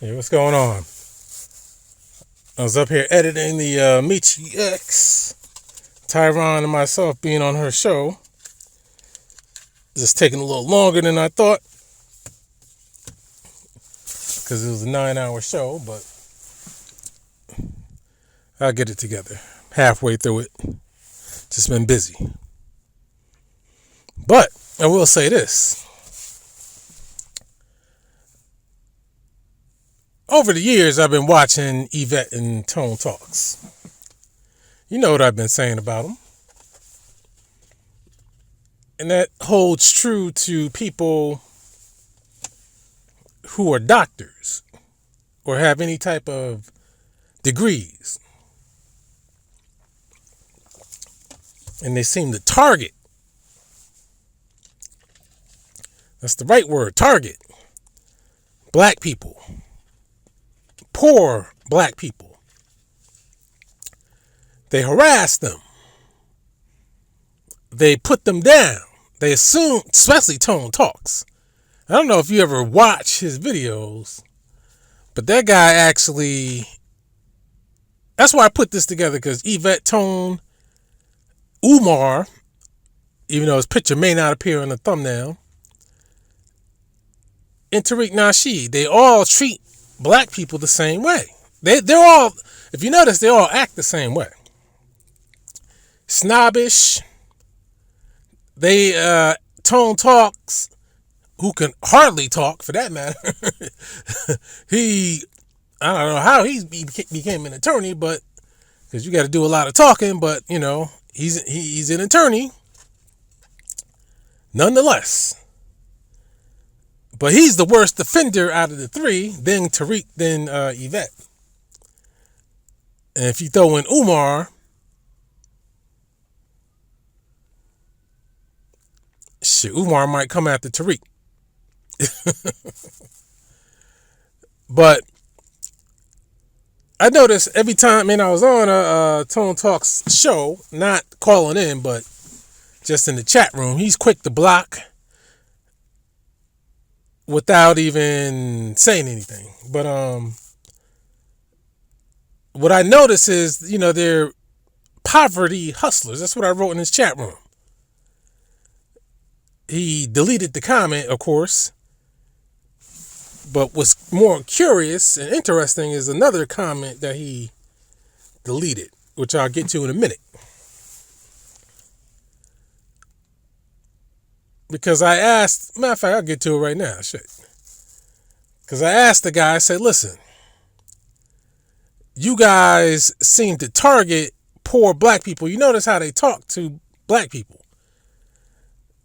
Hey, what's going on? I was up here editing the Michi X. Tyron and myself being on her show. Just taking a little longer than I thought because it was a 9-hour show, but I'll get it together. Halfway through it. Just been busy. But I will say this. Over the years, I've been watching Yvette and Tone Talks. You know what I've been saying about them. And that holds true to people who are doctors or have any type of degrees. And they seem to target. That's the right word, target. Black people. Poor black people. They harass them. They put them down. They assume, especially Tone Talks. I don't know if you ever watch his videos, but that guy actually, that's why I put this together, because Yvette, Tone, Umar, even though his picture may not appear in the thumbnail, and Tariq Nasheed, they all treat black people the same way. They're all, if you notice, they all act the same way. Snobbish. They, Tone Talks, who can hardly talk for that matter. I don't know how he became an attorney, but, because you got to do a lot of talking, but, you know, he's an attorney. Nonetheless. But he's the worst offender out of the three, then Tariq, then Yvette. And if you throw in Umar, shit, Umar might come after Tariq. But I noticed every time, I was on a Tone Talks show, not calling in, but just in the chat room, he's quick to block without even saying anything. But what I notice is, they're poverty hustlers. That's what I wrote in his chat room. He deleted the comment, of course. But what's more curious and interesting is another comment that he deleted, which I'll get to in a minute. Because I asked, matter of fact, I'll get to it right now. Shit. Because I asked the guy, I said, listen, you guys seem to target poor black people. You notice how they talk to black people.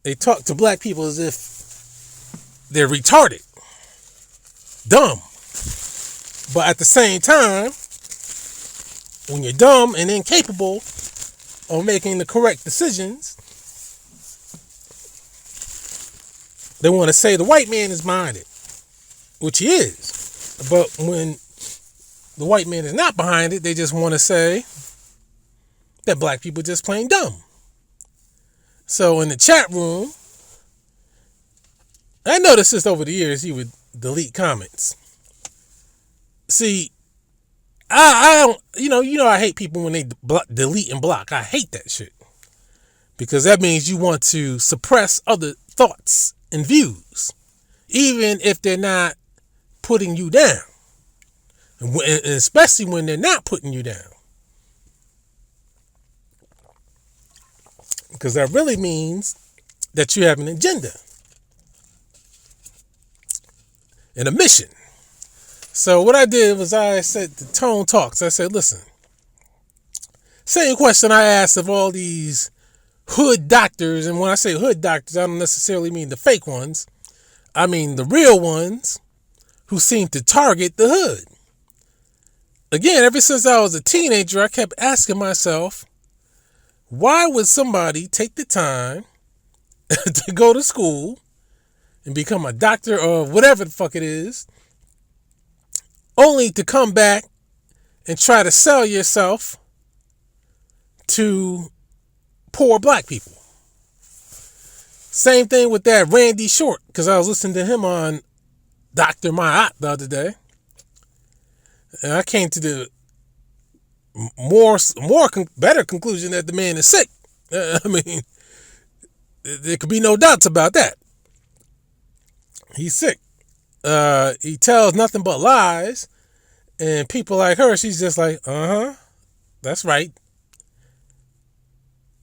They talk to black people as if they're retarded, dumb. But at the same time, when you're dumb and incapable of making the correct decisions, they want to say the white man is behind it, which he is. But when the white man is not behind it, they just want to say that black people are just plain dumb. So in the chat room, I noticed this over the years, he would delete comments. See, I don't, I hate people when they delete and block. I hate that shit. Because that means you want to suppress other thoughts and views, even if they're not putting you down. And especially when they're not putting you down. Because that really means that you have an agenda and a mission. So what I did was I said to Tone Talks, I said, listen, same question I asked of all these hood doctors. And when I say hood doctors, I don't necessarily mean the fake ones. I mean the real ones who seem to target the hood. Again, ever since I was a teenager, I kept asking myself, why would somebody take the time to go to school and become a doctor or whatever the fuck it is, only to come back and try to sell yourself to poor black people? Same thing with that Randy Short, because I was listening to him on Dr. Mayat the other day. And I came to the better conclusion that the man is sick. I mean, there could be no doubts about that. He's sick. He tells nothing but lies, and people like her, she's just like, that's right.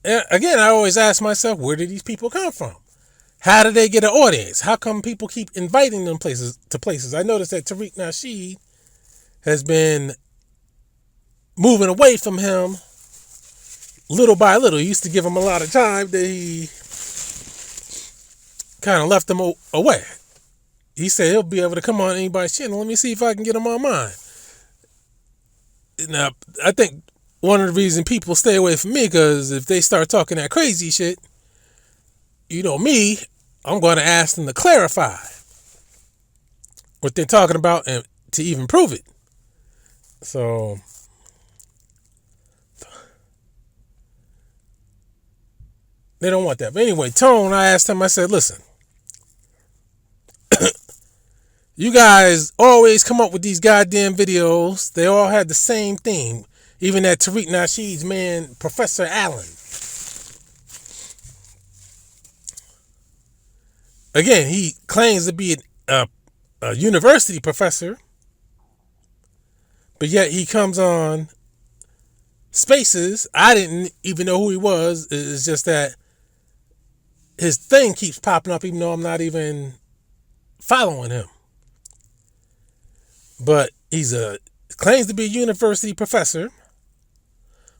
And again, I always ask myself, where did these people come from? How did they get an audience? How come people keep inviting them to places? I noticed that Tariq Nasheed has been moving away from him little by little. He used to give him a lot of time, that he kind of left him away. He said he'll be able to come on anybody's channel. Let me see if I can get him on mine. Now, I think one of the reasons people stay away from me, because if they start talking that crazy shit, you know me, I'm going to ask them to clarify what they're talking about and to even prove it. So they don't want that. But anyway, Tone, I asked him, I said, listen, you guys always come up with these goddamn videos. They all had the same theme. Even that Tariq Nasheed's man, Professor Allen. Again, he claims to be a university professor, but yet he comes on Spaces. I didn't even know who he was. It's just that his thing keeps popping up, even though I'm not even following him. But he's claims to be a university professor,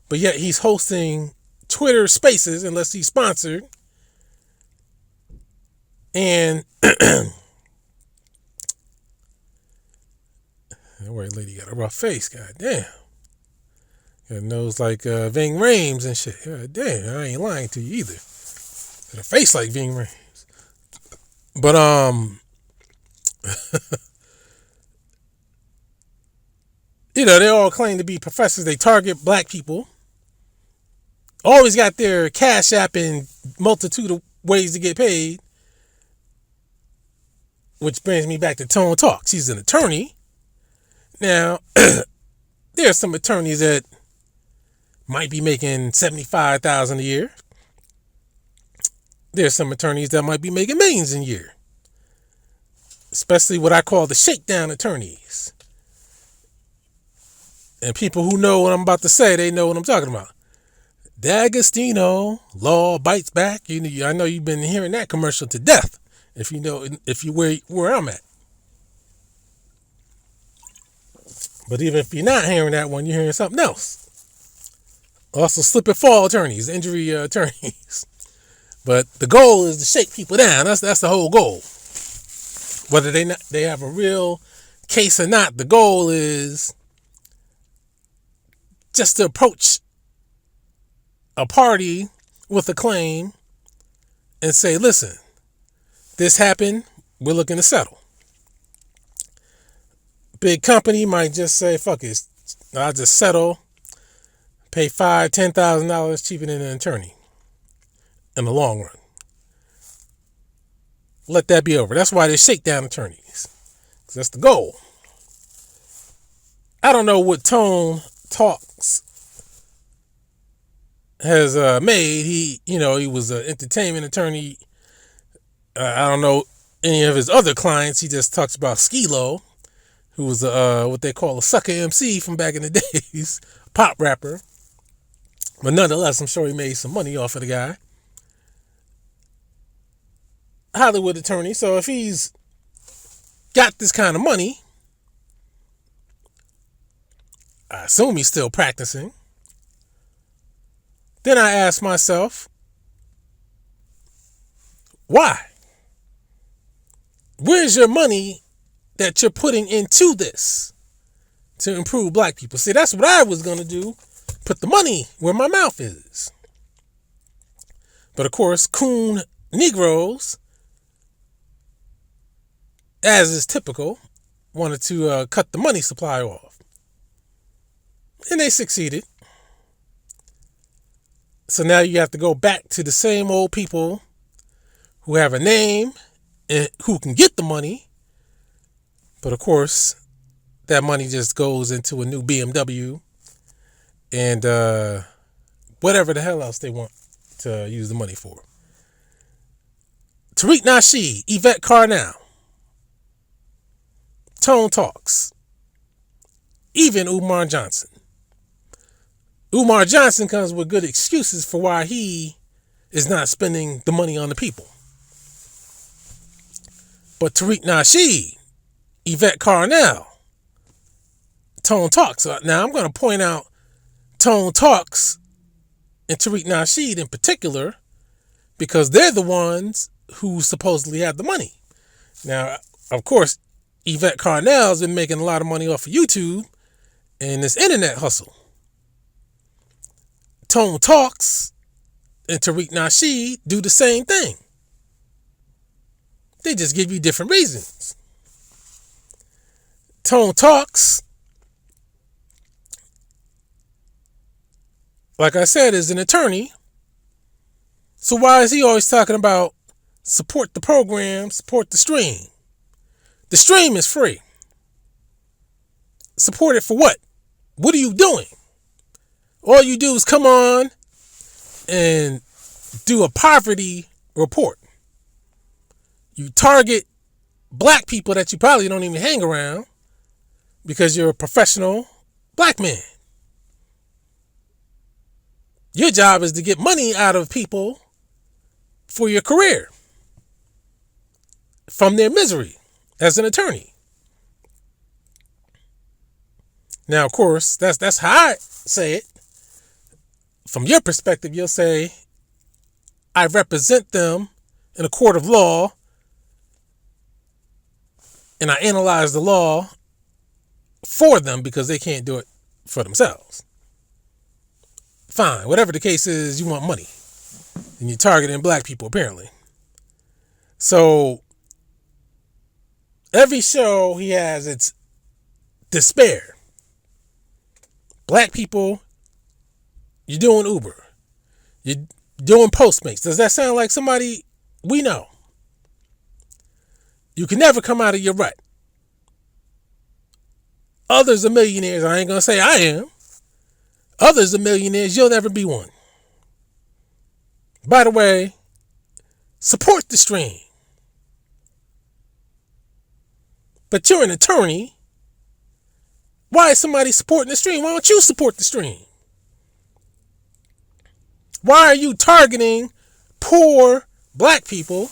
but yet he's hosting Twitter Spaces, unless he's sponsored. And that white lady got a rough face, goddamn. Got a nose like Ving Rhames and shit. God damn, I ain't lying to you either. Got a face like Ving Rhames. But you know, they all claim to be professors. They target black people. Always got their Cash App in multitude of ways to get paid. Which brings me back to Tone Talk. She's an attorney. Now, there are some attorneys that might be making $75,000 a year. There's some attorneys that might be making millions a year. Especially what I call the shakedown attorneys. And people who know what I'm about to say, they know what I'm talking about. D'Agostino, law bites back. I know you've been hearing that commercial to death. If you where I'm at. But even if you're not hearing that one, you're hearing something else. Also, slip and fall attorneys, injury attorneys. But the goal is to shake people down. That's the whole goal. Whether they have a real case or not, the goal is just to approach a party with a claim and say, listen, this happened, we're looking to settle. Big company might just say, fuck it, I'll just settle, pay $5,000, $10,000 cheaper than an attorney in the long run. Let that be over. That's why they shakedown attorneys. Because that's the goal. I don't know what Tone Talks has made. He was an entertainment attorney. I don't know any of his other clients. He just talks about skee-lo, who was what they call a sucker MC from back in the days, pop rapper. But nonetheless, I'm sure he made some money off of the guy. Hollywood attorney. So if he's got this kind of money, I assume he's still practicing. Then I ask myself, why? Where's your money that you're putting into this to improve black people? See, that's what I was going to do. Put the money where my mouth is. But of course, coon Negroes, as is typical, wanted to cut the money supply off. And they succeeded. So now you have to go back to the same old people who have a name and who can get the money. But of course, that money just goes into a new BMW and whatever the hell else they want to use the money for. Tariq Nasheed, Yvette Carnell, Tone Talks, even Umar Johnson. Umar Johnson comes with good excuses for why he is not spending the money on the people. But Tariq Nasheed, Yvette Carnell, Tone Talks. Now I'm going to point out Tone Talks and Tariq Nasheed in particular because they're the ones who supposedly have the money. Now, of course, Yvette Carnell's been making a lot of money off of YouTube and this internet hustle. Tone Talks and Tariq Nasheed do the same thing. They just give you different reasons. Tone Talks, like I said, is an attorney. So why is he always talking about support the program, support the stream? The stream is free. Support it for what? What are you doing? All you do is come on and do a poverty report. You target black people that you probably don't even hang around because you're a professional black man. Your job is to get money out of people for your career from their misery as an attorney. Now, of course, that's how I say it. From your perspective, you'll say, I represent them in a court of law and I analyze the law for them because they can't do it for themselves. Fine, whatever the case is, you want money. And you're targeting black people, apparently. So, every show he has, it's despair. Black people, you're doing Uber. You're doing Postmates. Does that sound like somebody we know? You can never come out of your rut. Others are millionaires. I ain't going to say I am. Others are millionaires. You'll never be one. By the way, support the stream. But you're an attorney. Why is somebody supporting the stream? Why don't you support the stream? Why are you targeting poor black people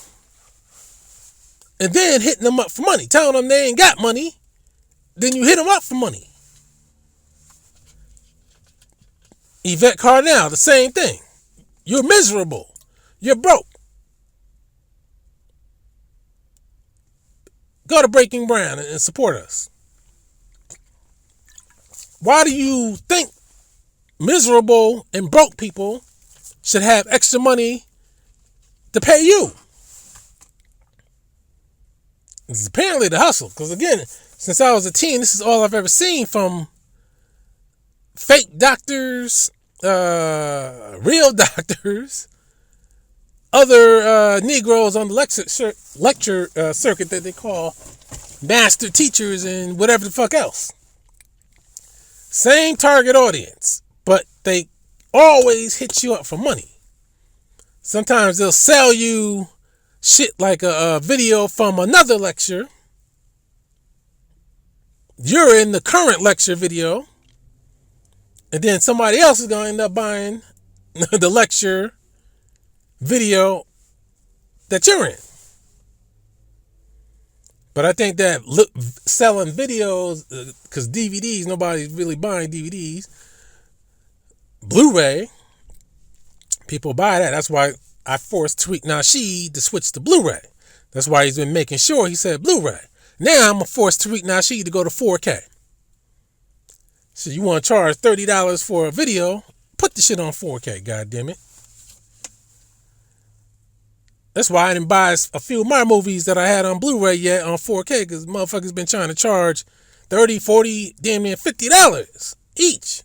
and then hitting them up for money? Telling them they ain't got money. Then you hit them up for money. Yvette Carnell, the same thing. You're miserable. You're broke. Go to Breaking Brown and support us. Why do you think miserable and broke people should have extra money to pay you? It's apparently the hustle. Because again, since I was a teen, this is all I've ever seen from fake doctors, real doctors, other Negroes on the lecture circuit that they call master teachers and whatever the fuck else. Same target audience, but they always hit you up for money. Sometimes they'll sell you shit like a video from another lecture. You're in the current lecture video, and then somebody else is going to end up buying the lecture video that you're in. But I think that selling videos, because DVDs, nobody's really buying DVDs. Blu-ray, people buy that. That's why I forced Tariq Nasheed to switch to Blu-ray. That's why he's been making sure he said Blu-ray. Now I'm going to force Tariq Nasheed to go to 4K. So you want to charge $30 for a video? Put the shit on 4K, goddammit. That's why I didn't buy a few of my movies that I had on Blu-ray yet on 4K, because motherfuckers been trying to charge $30, $40, damn near $50 each.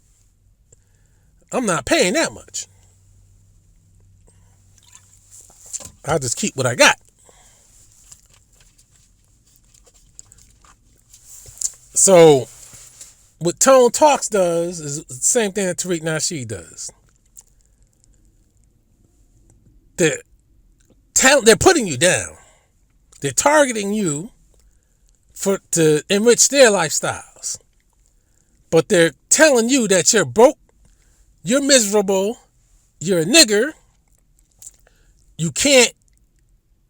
I'm not paying that much. I'll just keep what I got. So what Tone Talks does is the same thing that Tariq Nasheed does. They're putting you down. They're targeting you to enrich their lifestyles. But they're telling you that you're broke, you're miserable, you're a nigger, you can't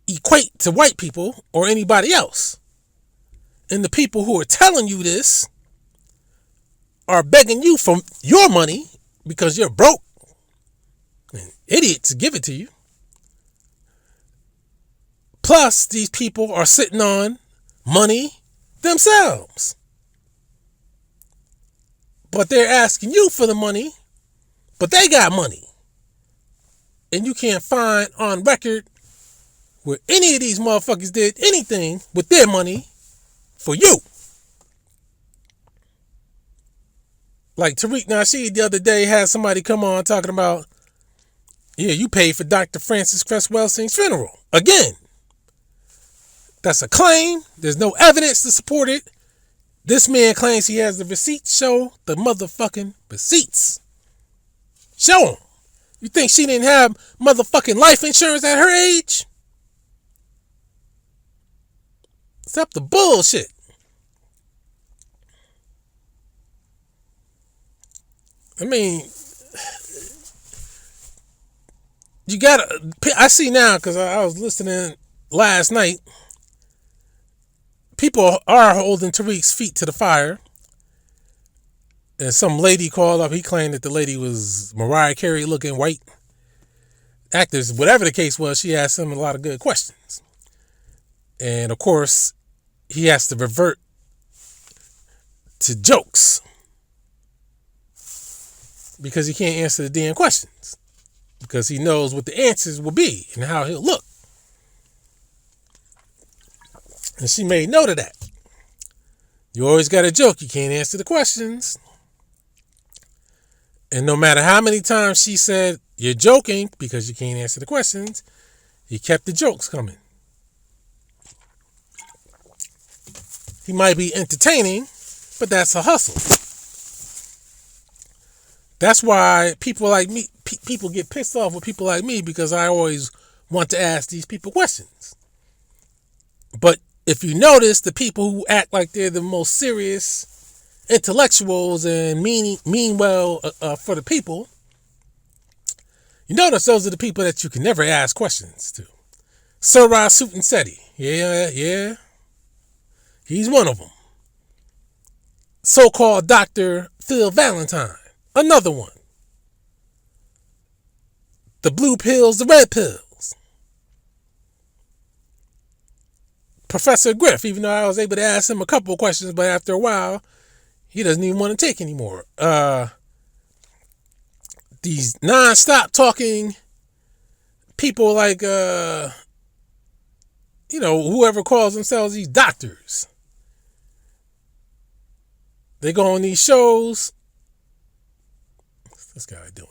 equate to white people or anybody else. And the people who are telling you this are begging you for your money because you're broke and idiots to give it to you. Plus, these people are sitting on money themselves. But they're asking you for the money, but they got money. And you can't find on record where any of these motherfuckers did anything with their money for you. Like Tariq Nasheed the other day had somebody come on talking about, yeah, you paid for Dr. Francis Cress Welsing's funeral. Again, that's a claim. There's no evidence to support it. This man claims he has the receipts. Show the motherfucking receipts. Show him. You think she didn't have motherfucking life insurance at her age? Stop the bullshit. I mean, you gotta, I see now, because I was listening last night, people are holding Tariq's feet to the fire. And some lady called up. He claimed that the lady was Mariah Carey looking white actors. Whatever the case was, she asked him a lot of good questions. And of course, he has to revert to jokes because he can't answer the damn questions because he knows what the answers will be and how he'll look. And she made note of that. You always got a joke. You can't answer the questions. And no matter how many times she said, you're joking because you can't answer the questions, he kept the jokes coming. He might be entertaining, but that's a hustle. That's why people like me, people get pissed off with people like me because I always want to ask these people questions. But if you notice, the people who act like they're the most serious intellectuals and mean well for the people, you notice those are the people that you can never ask questions to. Suraj Sutanseti, yeah, he's one of them. So-called Dr. Phil Valentine, another one. The blue pills, the red pills. Professor Griff, even though I was able to ask him a couple of questions, but after a while, he doesn't even want to take anymore. These non-stop talking people like, whoever calls themselves these doctors. They go on these shows. What's this guy doing?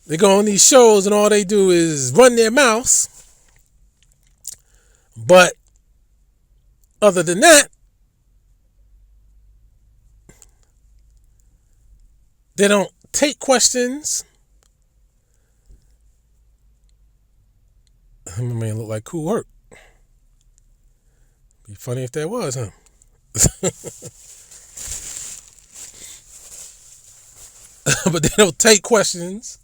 They go on these shows and all they do is run their mouths. But other than that, they don't take questions. My man look like Cool Herc. Be funny if that was him. But they don't take questions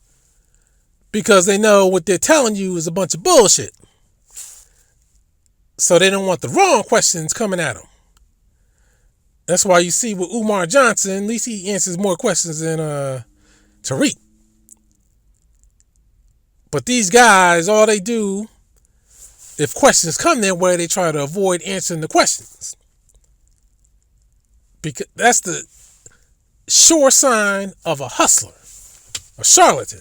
because they know what they're telling you is a bunch of bullshit. So they don't want the wrong questions coming at them. That's why you see with Umar Johnson, at least he answers more questions than Tariq. But these guys, all they do, if questions come their way, they try to avoid answering the questions. Because that's the sure sign of a hustler, a charlatan.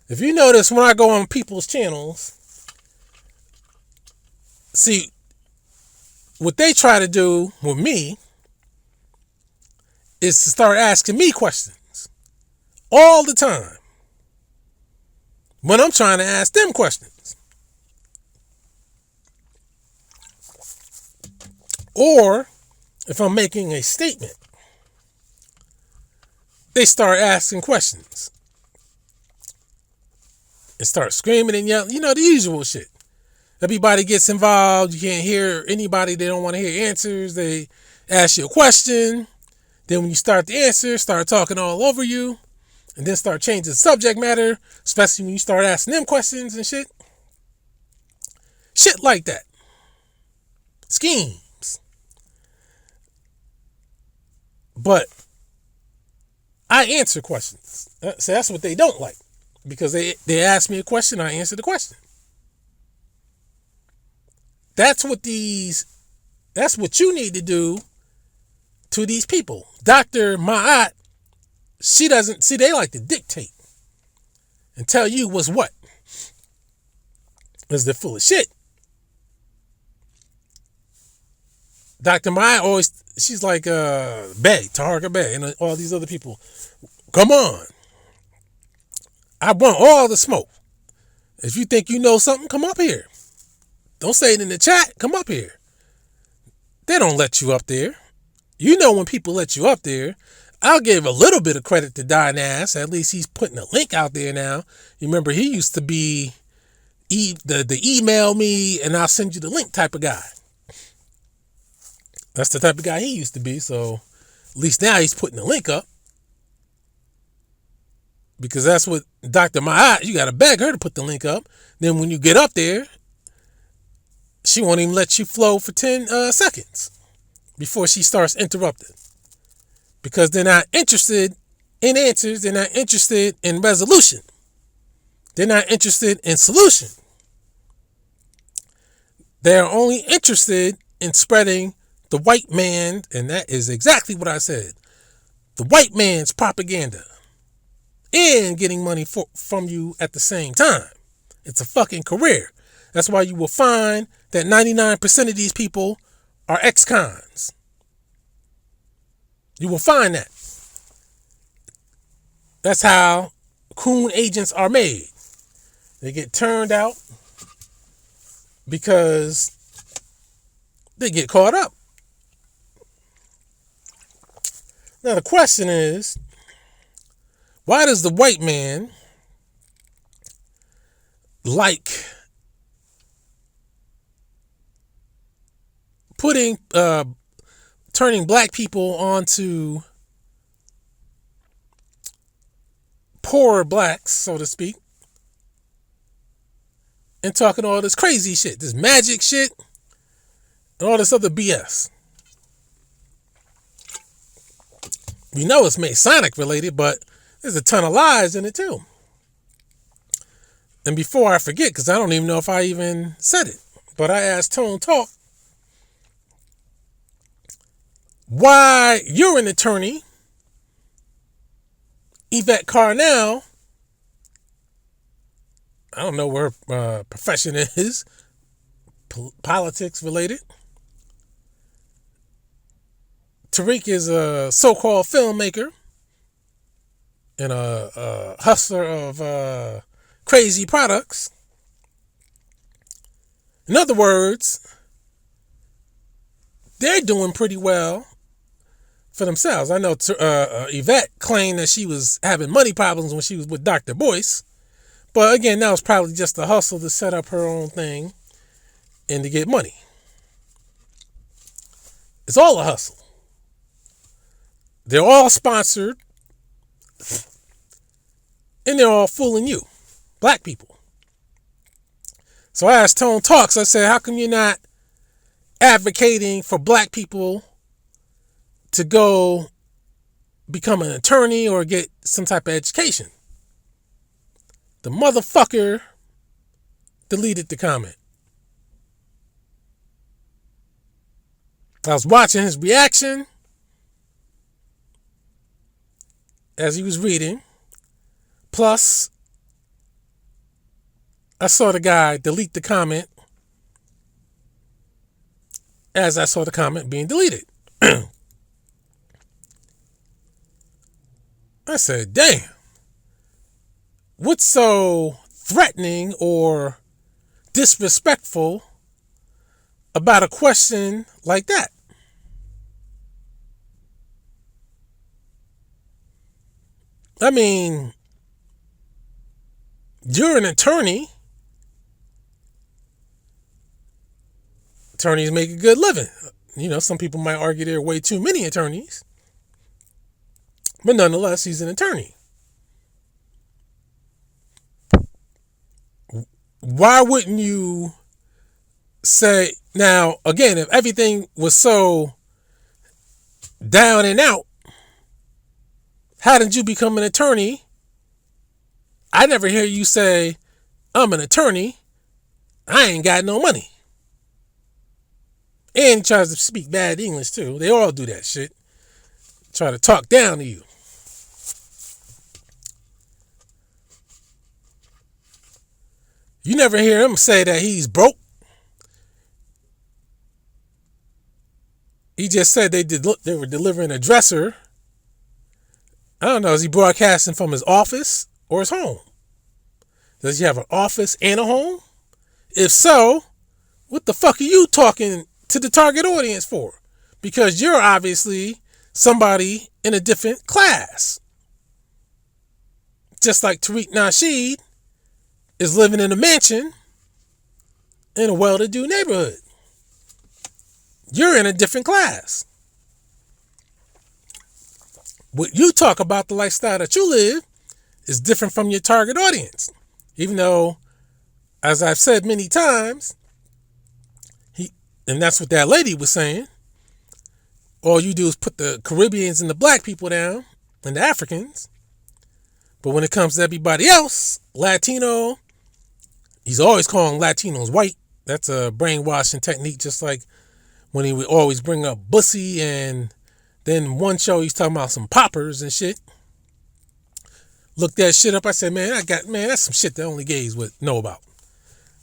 If you notice, when I go on people's channels, see, what they try to do with me is to start asking me questions all the time when I'm trying to ask them questions. Or if I'm making a statement, they start asking questions and start screaming and yelling. You know, the usual shit. Everybody gets involved. You can't hear anybody. They don't want to hear answers. They ask you a question. Then when you start the answer, start talking all over you. And then start changing the subject matter, especially when you start asking them questions and shit. Shit like that. Schemes. But I answer questions. So that's what they don't like. Because they ask me a question, I answer the question. That's what you need to do to these people. Dr. Ma'at, she doesn't, see, they like to dictate and tell you what's what. Because they're full of shit. Dr. Ma'at always, she's like Tariq Bey, and all these other people. Come on. I want all the smoke. If you think you know something, come up here. Don't say it in the chat. Come up here. They don't let you up there. You know when people let you up there, I'll give a little bit of credit to Dynass. At least he's putting a link out there now. You remember he used to be the email me and I'll send you the link type of guy. That's the type of guy he used to be. So at least now he's putting the link up. Because that's what Dr. Ma'at, you got to beg her to put the link up. Then when you get up there, she won't even let you flow for 10 seconds before she starts interrupting. Because they're not interested in answers. They're not interested in resolution. They're not interested in solution. They're only interested in spreading the white man, and that is exactly what I said, the white man's propaganda, and getting money from you at the same time. It's a fucking career. That's why you will find that 99% of these people are ex-cons. You will find that. That's how coon agents are made. They get turned out because they get caught up. Now the question is, why does the white man like turning black people onto poor blacks, so to speak, and talking all this crazy shit, this magic shit, and all this other BS? We know it's Masonic related, but there's a ton of lies in it too. And before I forget, because I don't even know if I even said it, but I asked Tone Talk why you're an attorney, Yvette Carnell, I don't know where her profession is, politics related. Tariq is a so-called filmmaker and a hustler of crazy products. In other words, they're doing pretty well for themselves. I know Yvette claimed that she was having money problems when she was with Dr. Boyce. But again, that was probably just a hustle to set up her own thing and to get money. It's all a hustle. They're all sponsored. And they're all fooling you. Black people. So I asked Tone Talks, I said, how come you're not advocating for black people to go become an attorney or get some type of education? The motherfucker deleted the comment. I was watching his reaction as he was reading. Plus, I saw the guy delete the comment as I saw the comment being deleted. I said, damn. What's so threatening or disrespectful about a question like that? I mean, you're an attorney. Attorneys make a good living. You know, some people might argue there are way too many attorneys. But nonetheless, he's an attorney. Why wouldn't you say, now, again, if everything was so down and out, how did you become an attorney? I never hear you say, I'm an attorney. I ain't got no money. And he tries to speak bad English too. They all do that shit. Try to talk down to you. You never hear him say that he's broke. He just said they were delivering a dresser. I don't know, is he broadcasting from his office or his home? Does he have an office and a home? If so, what the fuck are you talking to the target audience for? Because you're obviously somebody in a different class. Just like Tariq Nasheed is living in a mansion in a well-to-do neighborhood. You're in a different class. What you talk about, the lifestyle that you live, is different from your target audience. Even though, as I've said many times, and that's what that lady was saying, all you do is put the Caribbeans and the black people down and the Africans. But when it comes to everybody else, Latino, he's always calling Latinos white. That's a brainwashing technique, just like when he would always bring up Bussy, and then one show he's talking about some poppers and shit. Looked that shit up. I said, man, that's some shit that only gays would know about.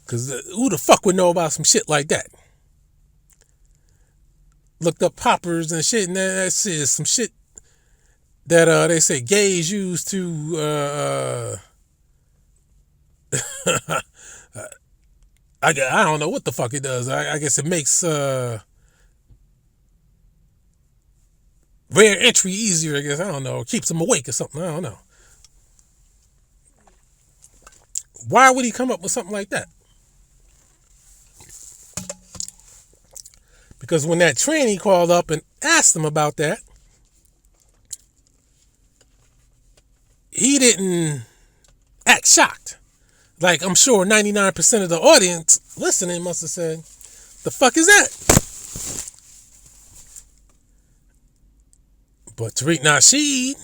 Because who the fuck would know about some shit like that? Looked up poppers and shit, and that shit is some shit that they say gays use to I don't know what the fuck it does. I guess it makes rare entry easier, I guess. I don't know. It keeps them awake or something. I don't know. Why would he come up with something like that? Because when that tranny called up and asked him about that, he didn't act shocked. Like, I'm sure 99% of the audience listening must have said, the fuck is that? But Tariq Nasheed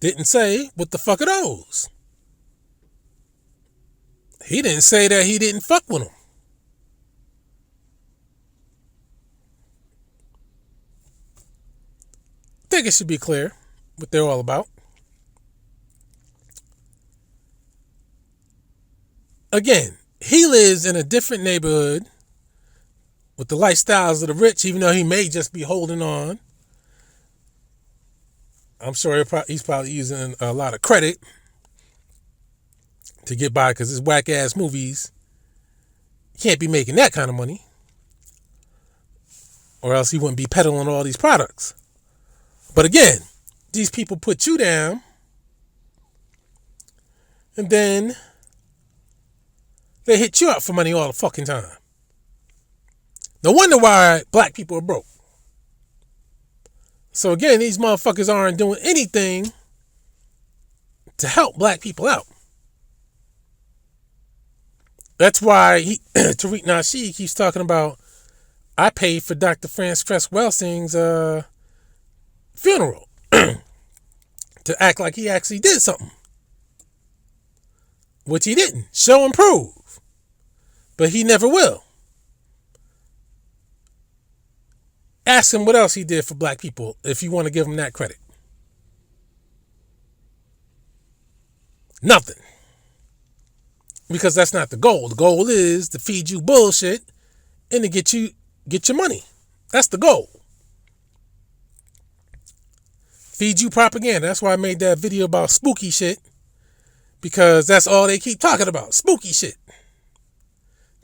didn't say, what the fuck are those? He didn't say that he didn't fuck with them. I think it should be clear what they're all about. Again, he lives in a different neighborhood with the lifestyles of the rich, even though he may just be holding on. I'm sure he's probably using a lot of credit to get by, because his whack-ass movies, he can't be making that kind of money, or else he wouldn't be peddling all these products. But again, these people put you down, and then they hit you up for money all the fucking time. No wonder why black people are broke. So again, these motherfuckers aren't doing anything to help black people out. That's why Tariq Nasheed keeps talking about, I paid for Dr. Franz Cress Welsing's funeral to act like he actually did something, which he didn't. Show and prove. But he never will. Ask him what else he did for black people if you want to give him that credit. Nothing. Because that's not the goal. The goal is to feed you bullshit and to get your money. That's the goal. Feed you propaganda. That's why I made that video about spooky shit. Because that's all they keep talking about. Spooky shit.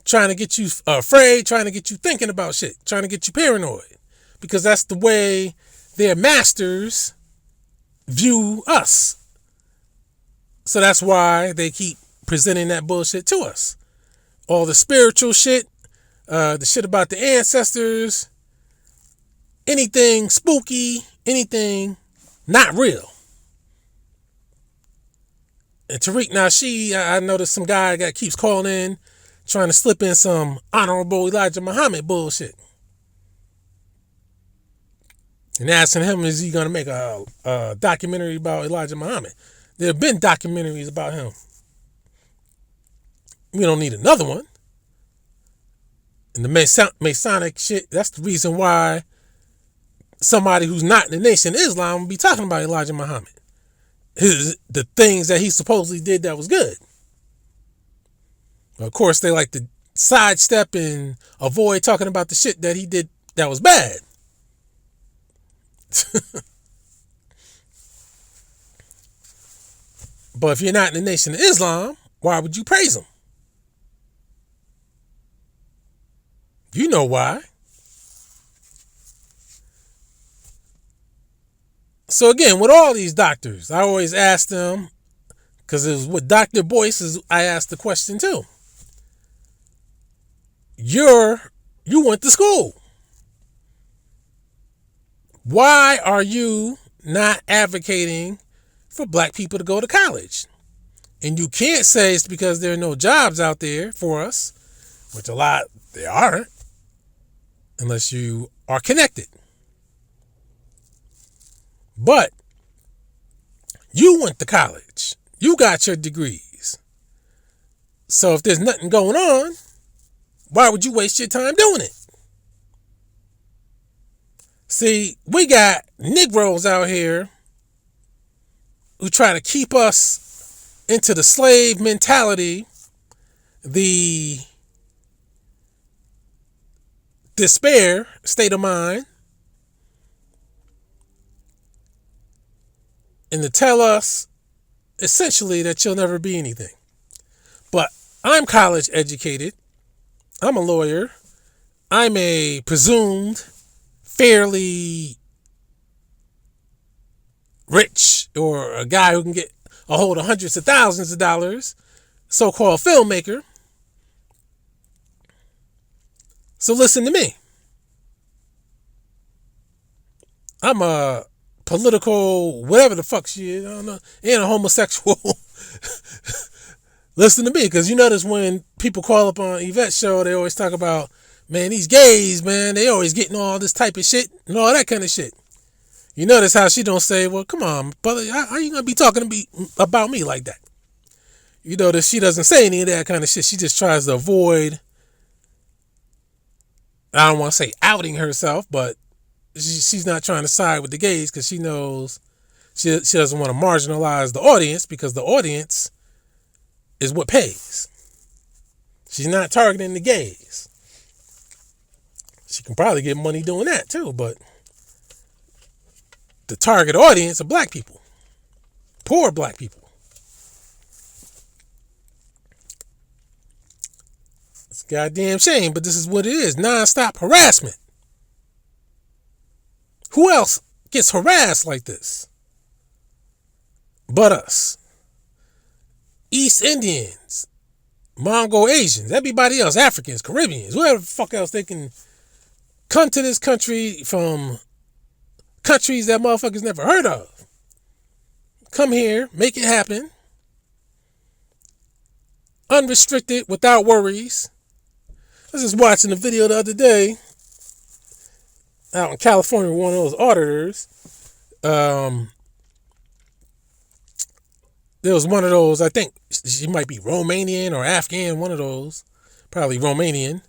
Trying to get you afraid, trying to get you thinking about shit, trying to get you paranoid. Because that's the way their masters view us. So that's why they keep presenting that bullshit to us. All the spiritual shit, the shit about the ancestors, anything spooky, anything not real. And Tariq Nasheed, I noticed some guy that keeps calling in, trying to slip in some Honorable Elijah Muhammad bullshit. And asking him, is he going to make a documentary about Elijah Muhammad? There have been documentaries about him. We don't need another one. And the Masonic shit, that's the reason why somebody who's not in the Nation of Islam will be talking about Elijah Muhammad. The things that he supposedly did that was good. Of course, they like to sidestep and avoid talking about the shit that he did that was bad. But if you're not in the Nation of Islam, why would you praise him? You know why. So again, with all these doctors, I always ask them, because it was with Dr. Boyce, I asked the question too. You went to school. Why are you not advocating for black people to go to college? And you can't say it's because there are no jobs out there for us, which a lot there aren't, unless you are connected. But you went to college. You got your degrees. So if there's nothing going on, why would you waste your time doing it? See, we got Negroes out here who try to keep us into the slave mentality, the despair state of mind, and to tell us essentially that you'll never be anything. But I'm college educated. I'm a lawyer. I'm a presumed fairly rich, or a guy who can get a hold of hundreds of thousands of dollars, so-called filmmaker. So listen to me. I'm a political, whatever the fuck she is, I don't know, and a homosexual. Listen to me, because you notice when people call up on Yvette's show, they always talk about, man, these gays, man, they always getting all this type of shit and all that kind of shit. You notice how she don't say, well, come on, brother, how you gonna be talking to me about me like that? You notice she doesn't say any of that kind of shit. She just tries to avoid, I don't want to say outing herself, but she's not trying to side with the gays, because she knows she doesn't want to marginalize the audience, because the audience is what pays. She's not targeting the gays. She can probably get money doing that too, but the target audience are black people. Poor black people. It's a goddamn shame, but this is what it is. Non-stop harassment. Who else gets harassed like this but us? East Indians, Mongol Asians, everybody else, Africans, Caribbeans, whoever the fuck else, they can come to this country from countries that motherfuckers never heard of. Come here, make it happen. Unrestricted, without worries. I was just watching a video the other day out in California with one of those auditors. There was one of those, I think she might be Romanian or Afghan, one of those, probably Romanian.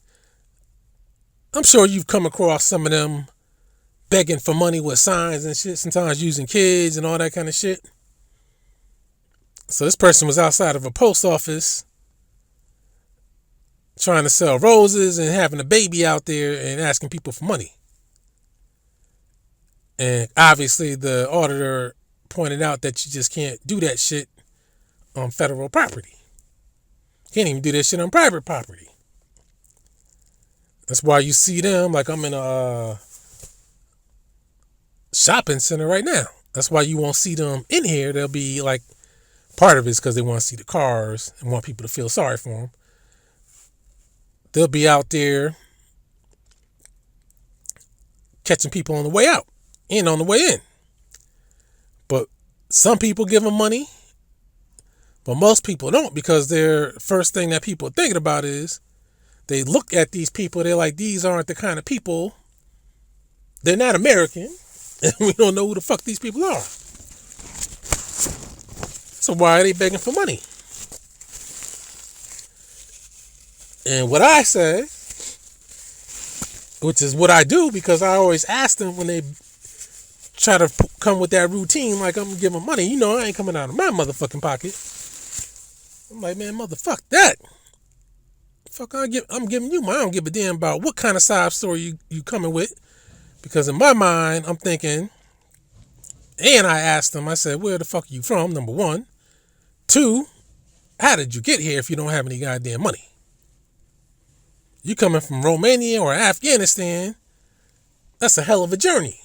I'm sure you've come across some of them begging for money with signs and shit, sometimes using kids and all that kind of shit. So this person was outside of a post office trying to sell roses and having a baby out there and asking people for money. And obviously the auditor pointed out that you just can't do that shit on federal property. Can't even do that shit on private property. That's why you see them, like I'm in a shopping center right now. That's why you won't see them in here. They'll be like Part of it is because they want to see the cars and want people to feel sorry for them. They'll be out there catching people on the way out and on the way in. But some people give them money, but most people don't, because their first thing that people are thinking about is they look at these people, they're like, these aren't the kind of people, they're not American, and we don't know who the fuck these people are. So why are they begging for money? And what I say, which is what I do, because I always ask them when they try to come with that routine, like I'm gonna give them money. You know, I ain't coming out of my motherfucking pocket. I'm like, man, motherfuck that. Fuck, I'm giving you money. I don't give a damn about what kind of side story you coming with. Because in my mind, I'm thinking, and I asked them, I said, where the fuck are you from, number one? Two, how did you get here if you don't have any goddamn money? You coming from Romania or Afghanistan, that's a hell of a journey.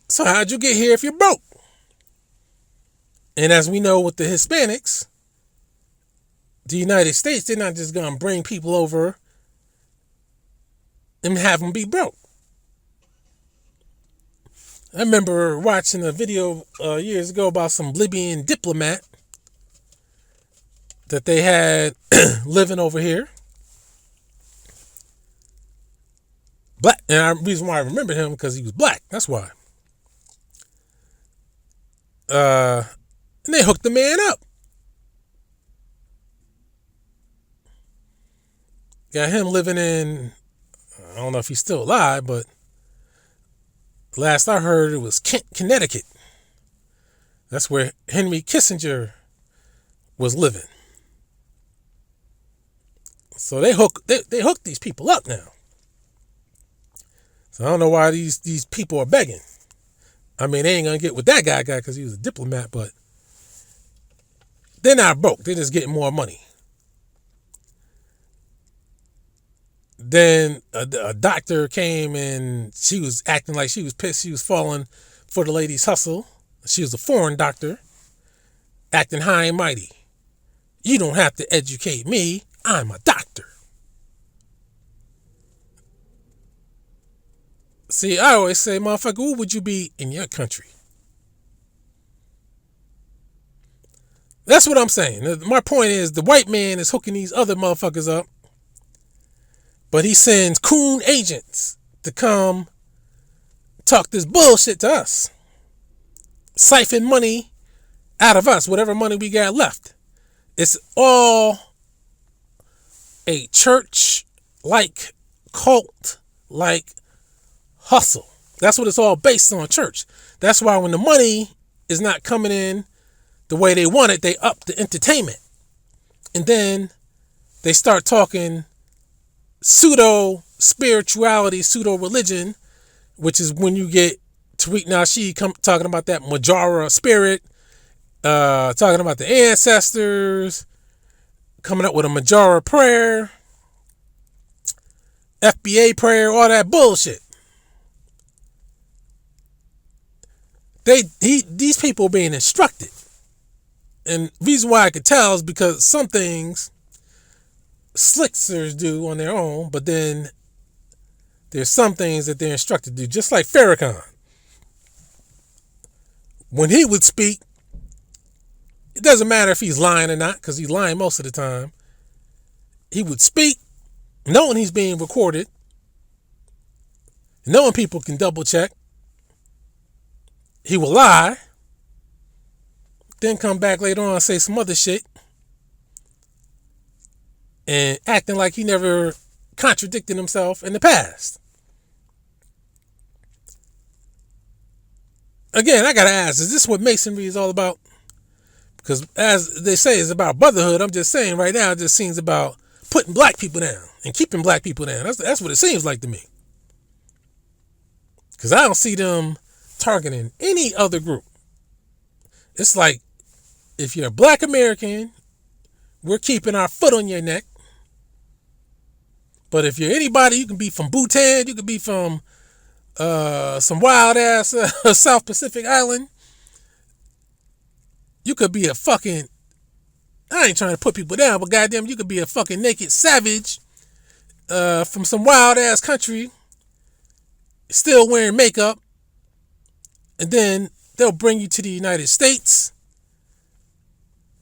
So how'd you get here if you're broke? And as we know with the Hispanics, the United States, they're not just going to bring people over and have them be broke. I remember watching a video years ago about some Libyan diplomat that they had living over here. Black, and the reason why I remember him because he was black. That's why. And they hooked the man up. Got him living in, I don't know if he's still alive, but last I heard it was Kent, Connecticut. That's where Henry Kissinger was living. So they hook these people up now. So I don't know why these people are begging. I mean, they ain't gonna get what that guy got because he was a diplomat, but they're not broke. They're just getting more money. Then a doctor came and she was acting like she was pissed. She was falling for the lady's hustle. She was a foreign doctor, acting high and mighty. You don't have to educate me. I'm a doctor. See, I always say, motherfucker, who would you be in your country? That's what I'm saying. My point is, the white man is hooking these other motherfuckers up, but he sends coon agents to come talk this bullshit to us. Siphon money out of us, whatever money we got left. It's all a church-like, cult-like hustle. That's what it's all based on, church. That's why when the money is not coming in the way they want it, they up the entertainment. And then they start talking pseudo-spirituality, pseudo-religion, which is when you get Tariq Nasheed talking about that Majara spirit, talking about the ancestors, coming up with a Majara prayer, FBA prayer, all that bullshit. These people are being instructed. And the reason why I could tell is because some things slicksters do on their own, but then there's some things that they're instructed to do, just like Farrakhan. When he would speak, it doesn't matter if he's lying or not, because he's lying most of the time. He would speak knowing he's being recorded, knowing people can double check. He will lie, then come back later on and say some other shit, and acting like he never contradicted himself in the past. Again, I gotta ask, is this what Masonry is all about? Because as they say, it's about brotherhood. I'm just saying right now, it just seems about putting black people down and keeping black people down. That's what it seems like to me. Because I don't see them targeting any other group. It's like, if you're a black American, we're keeping our foot on your neck. But if you're anybody, you can be from Bhutan, you can be from some wild ass South Pacific island, You could be a fucking, I ain't trying to put people down, but goddamn, you could be a fucking naked savage from some wild ass country, still wearing makeup, and then they'll bring you to the United States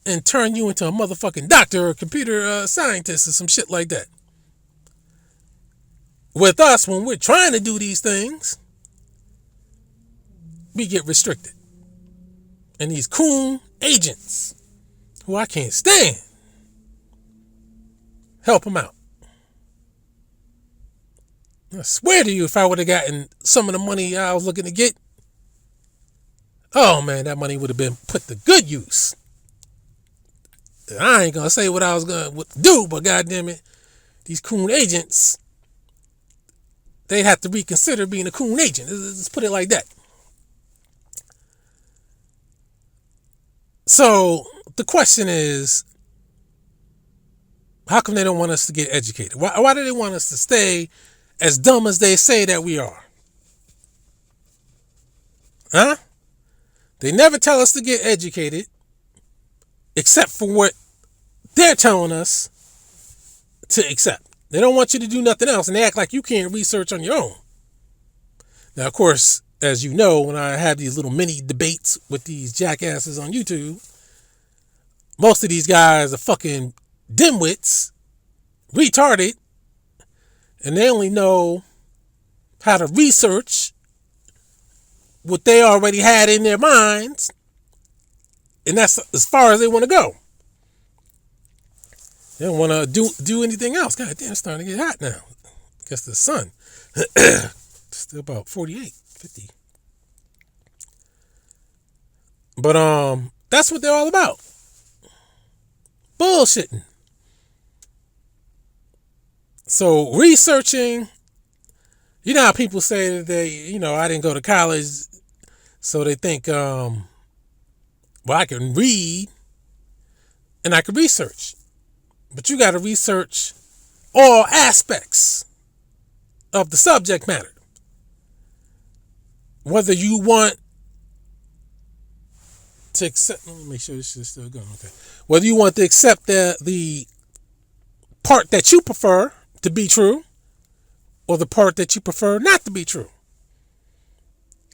and turn you into a motherfucking doctor or computer scientist or some shit like that. With us, when we're trying to do these things, we get restricted. And these coon agents, who I can't stand, help them out. I swear to you, if I would have gotten some of the money I was looking to get, oh man, that money would have been put to good use. I ain't gonna say what I was gonna do, but goddamn it, these coon agents, they'd have to reconsider being a coon agent. Let's put it like that. So the question is, how come they don't want us to get educated? Why do they want us to stay as dumb as they say that we are? Huh? They never tell us to get educated, except for what they're telling us to accept. They don't want you to do nothing else, and they act like you can't research on your own. Now, of course, as you know, when I have these little mini debates with these jackasses on YouTube, most of these guys are fucking dimwits, retarded, and they only know how to research what they already had in their minds, and that's as far as they want to go. They don't want to do anything else. God damn, it's starting to get hot now. I guess the sun. Still about 48, 50. But that's what they're all about. Bullshitting. So researching, you know how people say that I didn't go to college, so they think, well, I can read and I can research. But you got to research all aspects of the subject matter. Whether you want to accept, let me make sure this is still going, okay. Whether you want to accept the part that you prefer to be true, or the part that you prefer not to be true.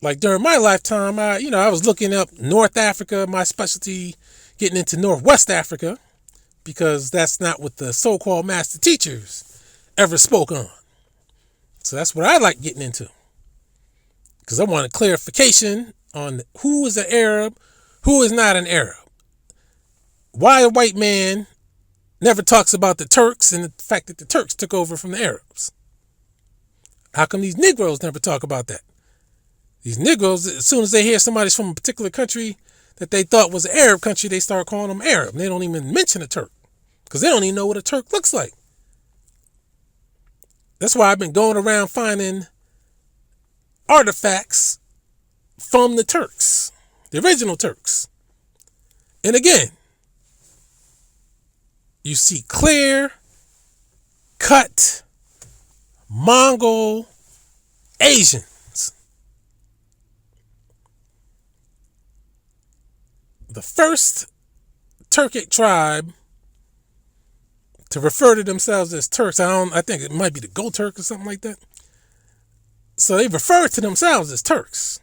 Like during my lifetime, I was looking up North Africa, my specialty, getting into Northwest Africa, because that's not what the so-called master teachers ever spoke on. So that's what I like getting into, because I want a clarification on who is an Arab, who is not an Arab. Why a white man never talks about the Turks and the fact that the Turks took over from the Arabs. How come these Negroes never talk about that? These Negroes, as soon as they hear somebody's from a particular country that they thought was an Arab country, they start calling them Arab. And they don't even mention a Turk, because they don't even know what a Turk looks like. That's why I've been going around finding artifacts from the Turks, the original Turks. And again, you see clear cut Mongol Asians. The first Turkic tribe to refer to themselves as Turks, I think it might be the Gold Turk or something like that. So they refer to themselves as Turks.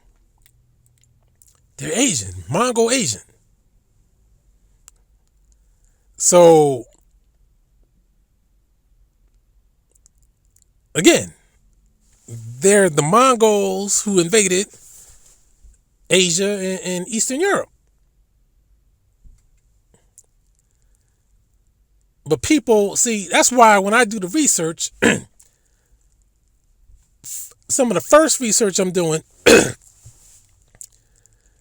They're Asian, Mongol Asian. So again, they're the Mongols who invaded Asia and Eastern Europe. But people, see, that's why when I do the research, some of the first research I'm doing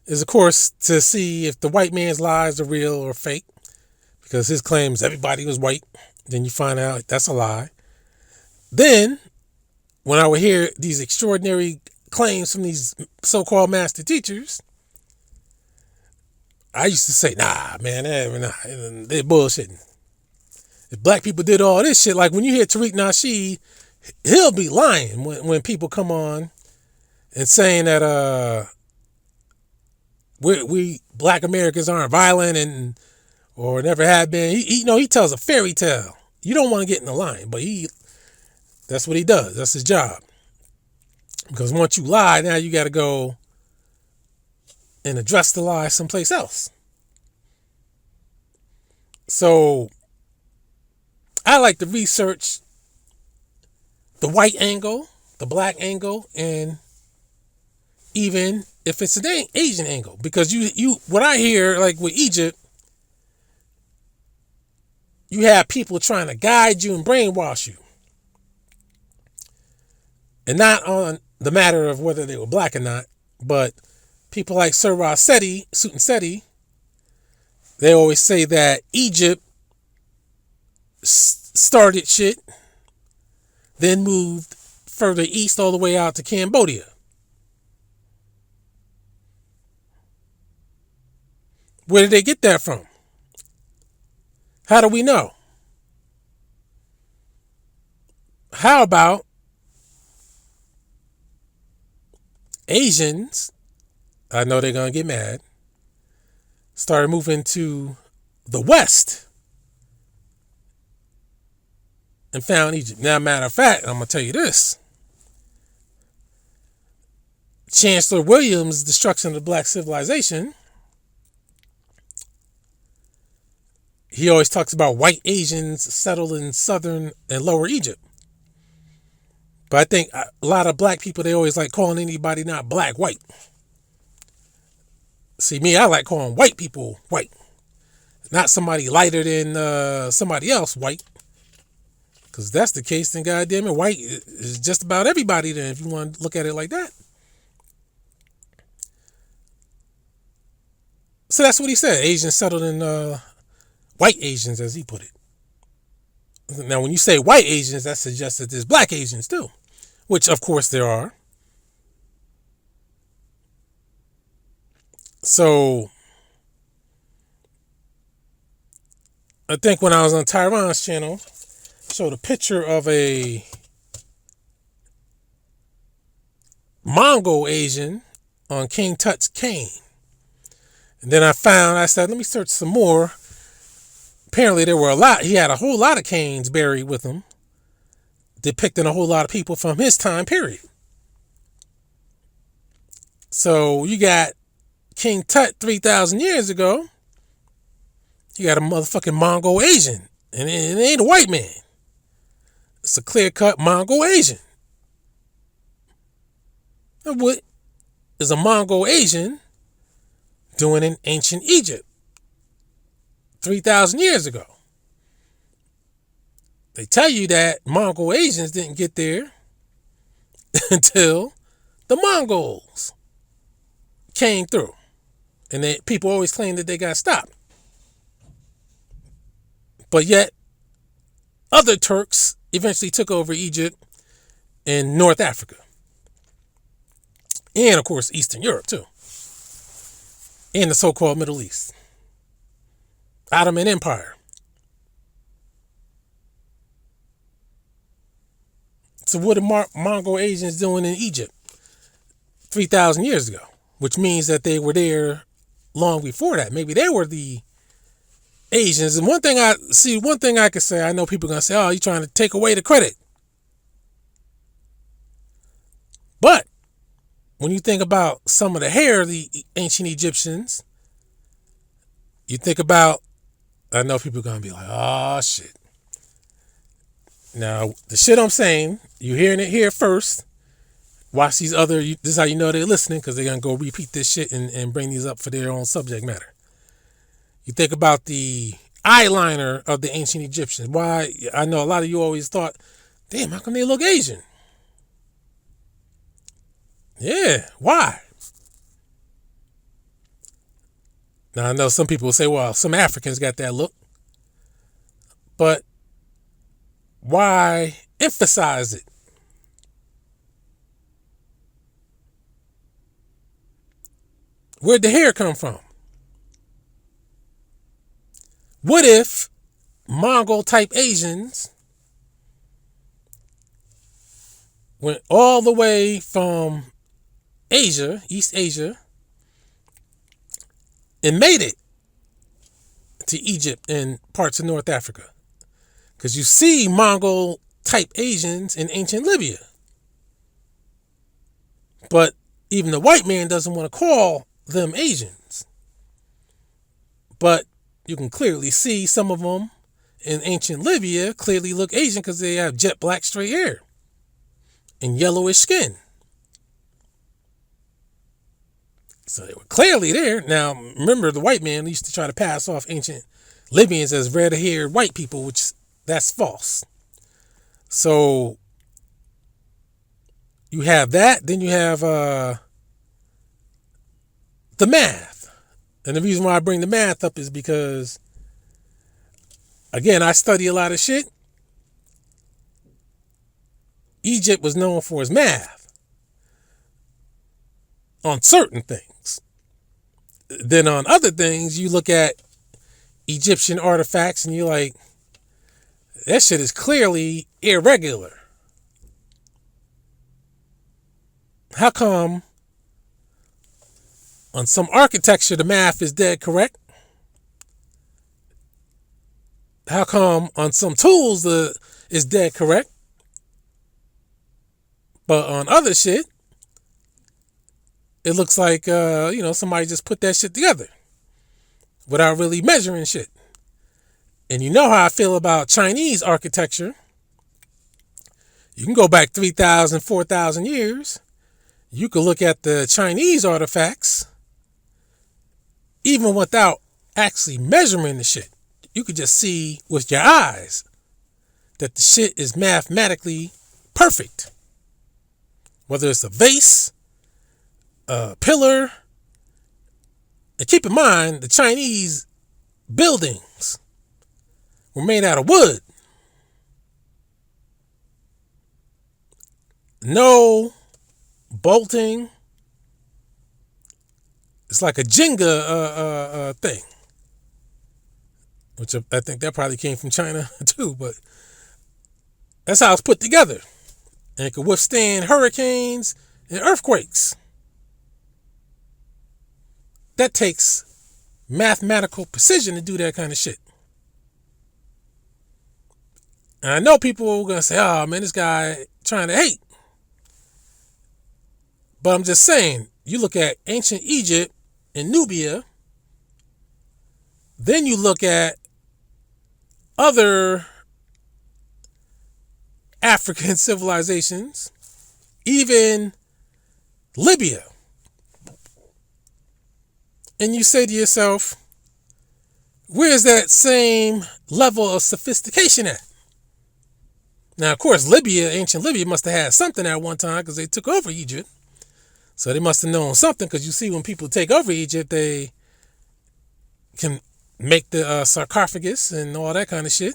is, of course, to see if the white man's lies are real or fake. Because his claims everybody was white. Then you find out that's a lie. Then, when I would hear these extraordinary claims from these so-called master teachers, I used to say, nah, man, they're bullshitting. If black people did all this shit, like when you hear Tariq Nasheed, he'll be lying when people come on and saying that we black Americans aren't violent and or never have been. He tells a fairy tale. You don't want to get in the line, but that's what he does. That's his job. Because once you lie, now you got to go and address the lie someplace else. So I like to research the white angle, the black angle, and even if it's an Asian angle. Because what I hear, like with Egypt, you have people trying to guide you and brainwash you. And not on the matter of whether they were black or not, but people like Sir Sutton, they always say that Egypt started shit, then moved further east all the way out to Cambodia. Where did they get that from? How do we know? How about Asians? I know they're going to get mad. Started moving to the West and found Egypt. Now, matter of fact, I'm going to tell you this. Chancellor Williams' destruction of the black civilization, he always talks about white Asians settled in southern and lower Egypt. But I think a lot of black people, they always like calling anybody not black white. See, me, I like calling white people white. Not somebody lighter than somebody else white. Because if that's the case, then goddamn it, white is just about everybody then, if you want to look at it like that. So that's what he said. Asians settled in white Asians, as he put it. Now, when you say white Asians, that suggests that there's black Asians too, which of course there are. So I think when I was on Tyron's channel, I showed a picture of a Mongol Asian on King Tut's cane. And then I said, let me search some more. Apparently there were he had a whole lot of canes buried with him, depicting a whole lot of people from his time period. So you got King Tut 3,000 years ago. You got a motherfucking Mongol Asian. And it ain't a white man. It's a clear-cut Mongol Asian. And what is a Mongol Asian doing in ancient Egypt 3,000 years ago? They tell you that Mongol Asians didn't get there until the Mongols came through. And people always claim that they got stopped. But yet, other Turks eventually took over Egypt and North Africa. And, of course, Eastern Europe, too. And the so-called Middle East. Ottoman Empire. So what are Mongol Asians doing in Egypt 3,000 years ago? Which means that they were there long before that. Maybe they were the Asians. And one thing I could say, I know people are going to say, oh, you're trying to take away the credit. But when you think about some of the hair of the ancient Egyptians, you think about, I know people are going to be like, oh, shit. Now, the shit I'm saying, you're hearing it here first. Watch these this is how you know they're listening, because they're going to go repeat this shit and bring these up for their own subject matter. You think about the eyeliner of the ancient Egyptians. Why? I know a lot of you always thought, damn, how come they look Asian? Yeah, why? Now, I know some people will say, well, some Africans got that look. But why emphasize it? Where'd the hair come from? What if Mongol type Asians went all the way from Asia, East Asia, and made it to Egypt and parts of North Africa. Because you see Mongol type Asians in ancient Libya. But even the white man doesn't want to call them Asians. But you can clearly see some of them in ancient Libya clearly look Asian because they have jet black straight hair and yellowish skin. So they were clearly there. Now, remember, the white man used to try to pass off ancient Libyans as red-haired white people, which that's false. So you have that. Then you have the math. And the reason why I bring the math up is because, again, I study a lot of shit. Egypt was known for its math on certain things. Then on other things, you look at Egyptian artifacts and you're like, that shit is clearly irregular. How come on some architecture the math is dead correct? How come on some tools is dead correct? But on other shit, it looks like somebody just put that shit together without really measuring shit. And you know how I feel about Chinese architecture. You can go back 3,000, 4,000 years. You could look at the Chinese artifacts even without actually measuring the shit. You could just see with your eyes that the shit is mathematically perfect. Whether it's a vase, a pillar. And keep in mind, the Chinese buildings were made out of wood. No bolting. It's like a Jenga thing. Which I think that probably came from China too, but that's how it's put together. And it could withstand hurricanes and earthquakes. That takes mathematical precision to do that kind of shit. And I know people are going to say, oh man, this guy trying to hate. But I'm just saying, you look at ancient Egypt and Nubia, then you look at other African civilizations, even Libya. And you say to yourself, where's that same level of sophistication at? Now, of course, ancient Libya must have had something at one time because they took over Egypt. So they must have known something, because you see when people take over Egypt, they can make the sarcophagus and all that kind of shit.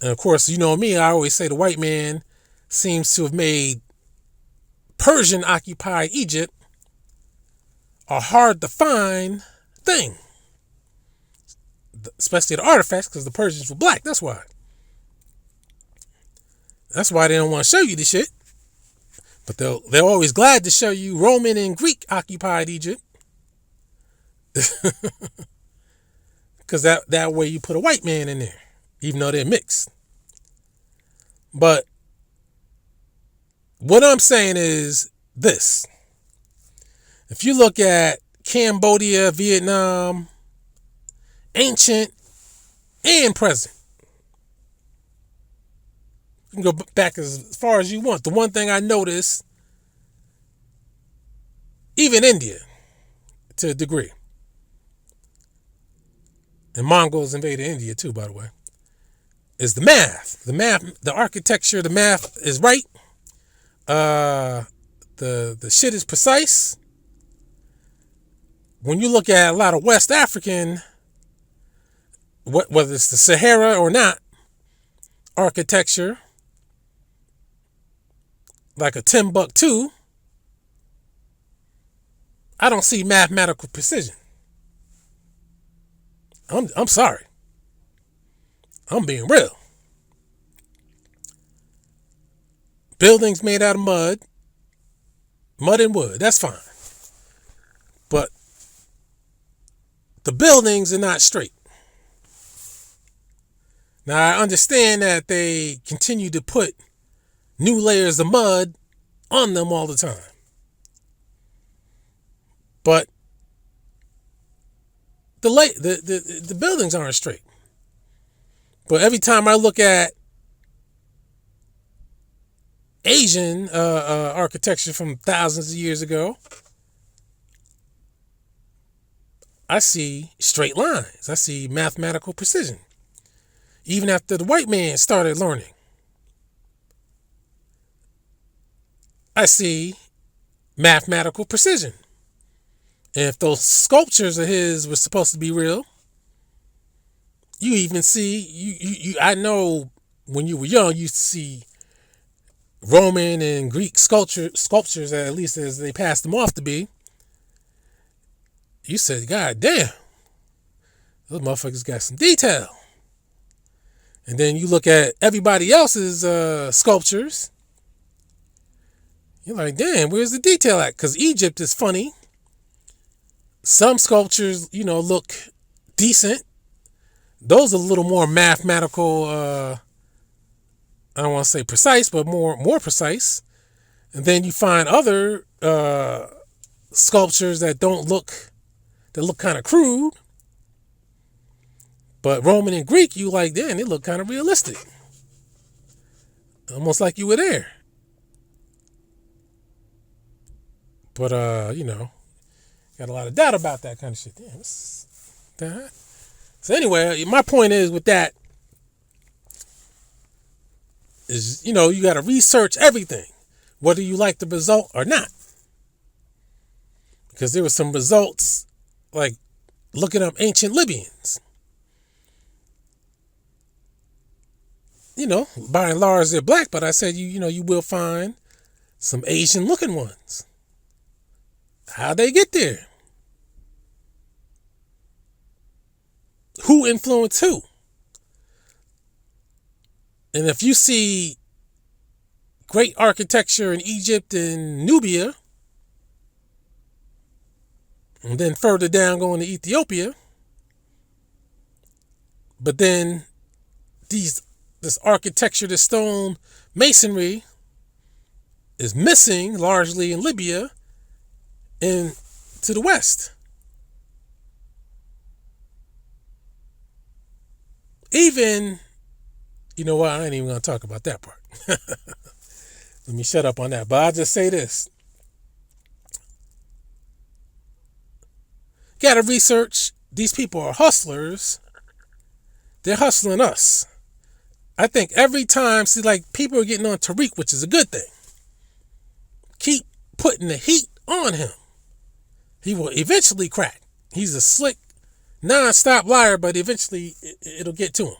And of course, you know me, I always say the white man seems to have made Persian-occupied Egypt a hard-to-find thing. Especially the artifacts, because the Persians were black, that's why. That's why they don't want to show you the shit. But they're always glad to show you Roman and Greek occupied Egypt. Because that way you put a white man in there, even though they're mixed. But what I'm saying is this. If you look at Cambodia, Vietnam, ancient and present, you can go back as far as you want. The one thing I noticed, even India, to a degree, and Mongols invaded India too, by the way, is the math. The architecture, the math is right. The shit is precise. When you look at a lot of West African, whether it's the Sahara or not, architecture, like a Timbuktu, I don't see mathematical precision. I'm sorry. I'm being real. Buildings made out of mud and wood, that's fine. the buildings are not straight. Now, I understand that they continue to put new layers of mud on them all the time. But the buildings aren't straight. But every time I look at Asian architecture from thousands of years ago, I see straight lines. I see mathematical precision. Even after the white man started learning, I see mathematical precision. And if those sculptures of his were supposed to be real, you even see, I know when you were young, you used to see Roman and Greek sculptures, at least as they passed them off to be. You said, God damn, those motherfuckers got some detail. And then you look at everybody else's sculptures. You're like, damn, where's the detail at? Because Egypt is funny. Some sculptures, look decent. Those are a little more mathematical, I don't want to say precise, but more precise. And then you find other sculptures that look kind of crude. But Roman and Greek, you like, damn, they look kind of realistic. Almost like you were there. But, got a lot of doubt about that kind of shit. Damn, so anyway, my point is with that is, you got to research everything, whether you like the result or not. Because there were some results, like looking up ancient Libyans. By and large, they're black, but I said, you will find some Asian looking ones. How'd they get there? Who influenced who? And if you see great architecture in Egypt and Nubia, and then further down going to Ethiopia, but then this architecture, this stone masonry is missing largely in Libya and to the west. Even, you know what, I ain't even going to talk about that part. Let me shut up on that. But I'll just say this. Got to research. These people are hustlers. They're hustling us. I think every time, people are getting on Tariq, which is a good thing. Keep putting the heat on him. He will eventually crack. He's a slick, non-stop liar, but eventually it'll get to him.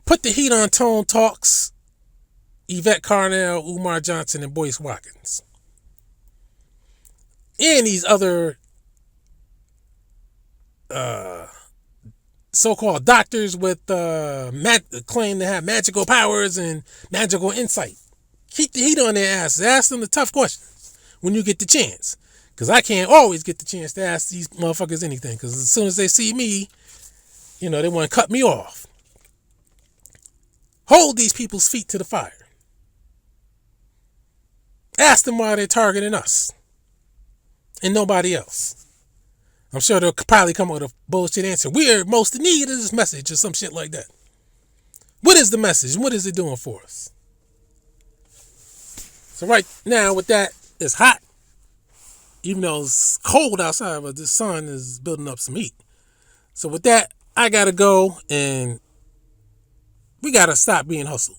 Put the heat on Tone Talks, Yvette Carnell, Umar Johnson, and Boyce Watkins. And these other so-called doctors with claim to have magical powers and magical insight. Keep the heat on their asses. Ask them the tough questions when you get the chance. Because I can't always get the chance to ask these motherfuckers anything. Because as soon as they see me, they want to cut me off. Hold these people's feet to the fire. Ask them why they're targeting us and nobody else. I'm sure they'll probably come up with a bullshit answer. We're most in need of this message or some shit like that. What is the message? What is it doing for us? So right now with that, it's hot. Even though it's cold outside, but the sun is building up some heat. So with that, I got to go and we got to stop being hustled.